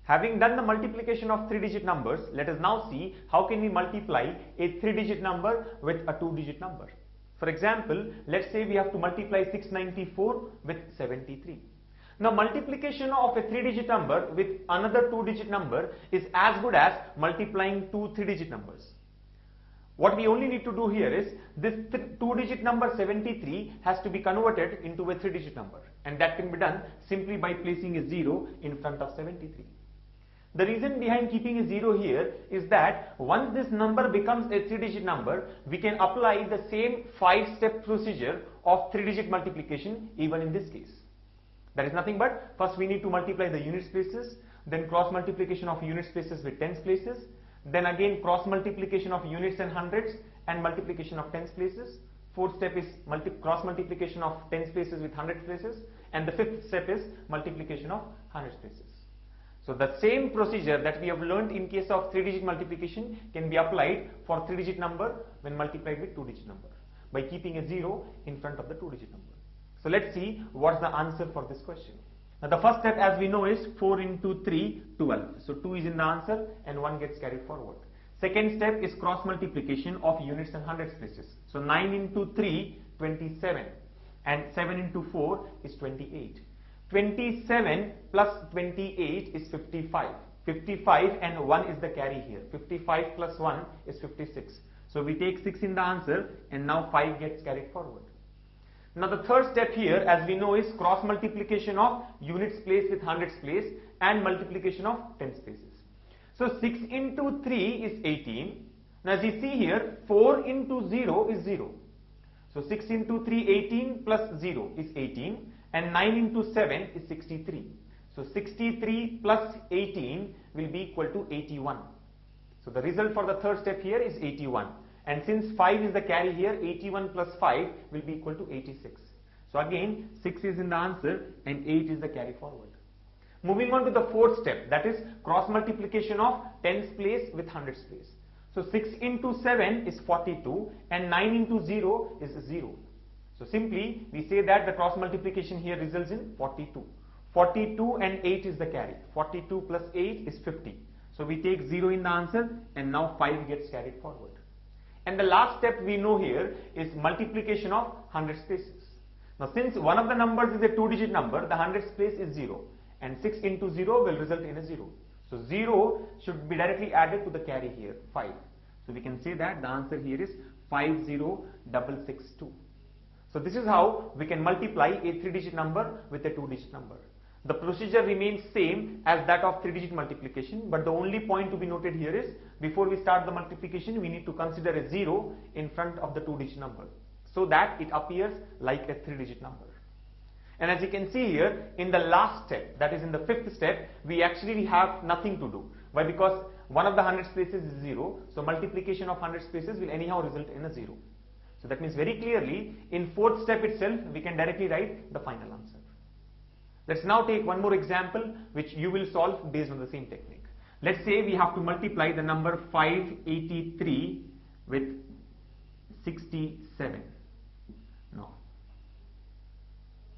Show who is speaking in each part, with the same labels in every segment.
Speaker 1: Having done the multiplication of 3-digit numbers, let us now see how can we multiply a 3-digit number with a 2-digit number. For example, let's say we have to multiply 694 with 73. Now multiplication of a 3-digit number with another 2-digit number is as good as multiplying two 3-digit numbers. What we only need to do here is this 2-digit number 73 has to be converted into a 3-digit number, and that can be done simply by placing a 0 in front of 73. The reason behind keeping a 0 here is that once this number becomes a 3-digit number, we can apply the same 5-step procedure of 3-digit multiplication even in this case. That is nothing but first we need to multiply the unit places, then cross multiplication of unit places with tens places, then again cross multiplication of units and hundreds and multiplication of tens places. Fourth step is cross multiplication of tens places with hundreds places, and the fifth step is multiplication of hundreds places. So the same procedure that we have learned in case of 3-digit multiplication can be applied for 3-digit number when multiplied with 2-digit number by keeping a 0 in front of the 2-digit number. So let's see what's the answer for this question. Now the first step, as we know, is 4 into 3, 12. So 2 is in the answer and 1 gets carried forward. Second step is cross multiplication of units and hundreds places. So 9 into 3, 27, and 7 into 4 is 28. 27 plus 28 is 55. 55 and 1 is the carry here. 55 plus 1 is 56. So we take 6 in the answer and now 5 gets carried forward. Now the third step here, as we know, is cross multiplication of units place with hundreds place and multiplication of tens places. So 6 into 3 is 18. Now as you see here, 4 into 0 is 0. So 6 into 3, 18 plus 0 is 18. And 9 into 7 is 63. So 63 plus 18 will be equal to 81. So the result for the third step here is 81. And since 5 is the carry here, 81 plus 5 will be equal to 86. So again, 6 is in the answer and 8 is the carry forward. Moving on to the fourth step, that is cross multiplication of tens place with hundreds place. So 6 into 7 is 42 and 9 into 0 is 0. So simply we say that the cross multiplication here results in 42. 42 and 8 is the carry. 42 plus 8 is 50. So we take 0 in the answer and now 5 gets carried forward. And the last step we know here is multiplication of hundreds places. Now since one of the numbers is a 2-digit number, the hundreds place is 0 and 6 into 0 will result in a 0. So 0 should be directly added to the carry here, 5. So we can say that the answer here is 50662. So this is how we can multiply a 3-digit number with a 2-digit number. The procedure remains same as that of 3-digit multiplication, but the only point to be noted here is before we start the multiplication, we need to consider a 0 in front of the 2-digit number so that it appears like a 3-digit number. And as you can see here, in the last step, that is in the fifth step, we actually have nothing to do. Why? Because one of the hundreds places is 0, so multiplication of hundreds places will anyhow result in a 0. So that means very clearly in fourth step itself we can directly write the final answer. Let's now take one more example which you will solve based on the same technique. Let's say we have to multiply the number 583 with 67. Now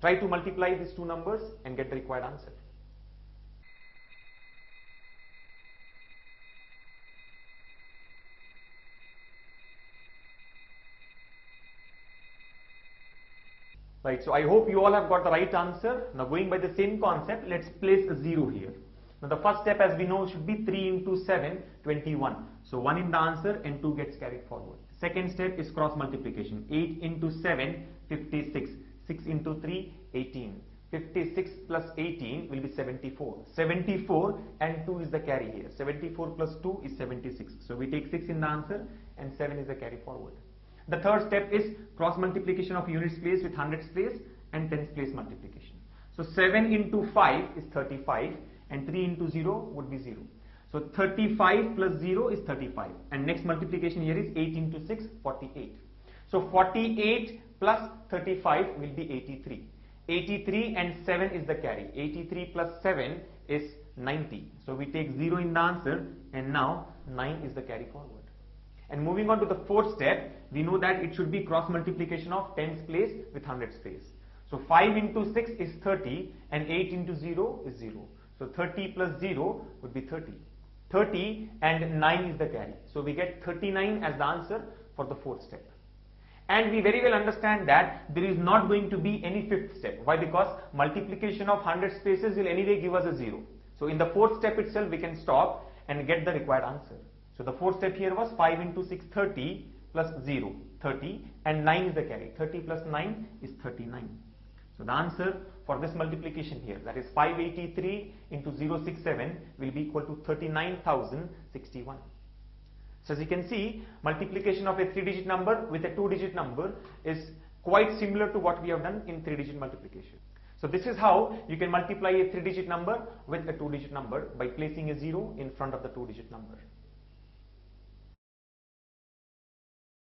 Speaker 1: try to multiply these two numbers and get the required answer. Right, so I hope you all have got the right answer. Now going by the same concept, let's place a 0 here. Now the first step, as we know, should be 3 into 7, 21. So 1 in the answer and 2 gets carried forward. Second step is cross multiplication. 8 into 7, 56. 6 into 3, 18. 56 plus 18 will be 74. 74 and 2 is the carry here. 74 plus 2 is 76. So we take 6 in the answer and 7 is the carry forward. The third step is cross multiplication of units place with hundreds place and tens place multiplication. So 7 into 5 is 35 and 3 into 0 would be 0. So 35 plus 0 is 35 and next multiplication here is 8 into 6, 48. So 48 plus 35 will be 83. 83 and 7 is the carry. 83 plus 7 is 90. So we take 0 in the answer and now 9 is the carry forward. And moving on to the fourth step, we know that it should be cross multiplication of tens place with hundreds place. So 5 into 6 is 30 and 8 into 0 is 0. So 30 plus 0 would be 30. 30 and 9 is the carry. So we get 39 as the answer for the fourth step. And we very well understand that there is not going to be any fifth step. Why? Because multiplication of 100 spaces will anyway give us a 0. So in the fourth step itself we can stop and get the required answer. So the fourth step here was 5 into 6, 30 plus 0, 30, and 9 is the carry. 30 plus 9 is 39. So the answer for this multiplication here, that is 583 into 067, will be equal to 39,061. So as you can see, multiplication of a 3-digit number with a 2-digit number is quite similar to what we have done in 3-digit multiplication. So this is how you can multiply a 3-digit number with a 2-digit number, by placing a 0 in front of the 2-digit number.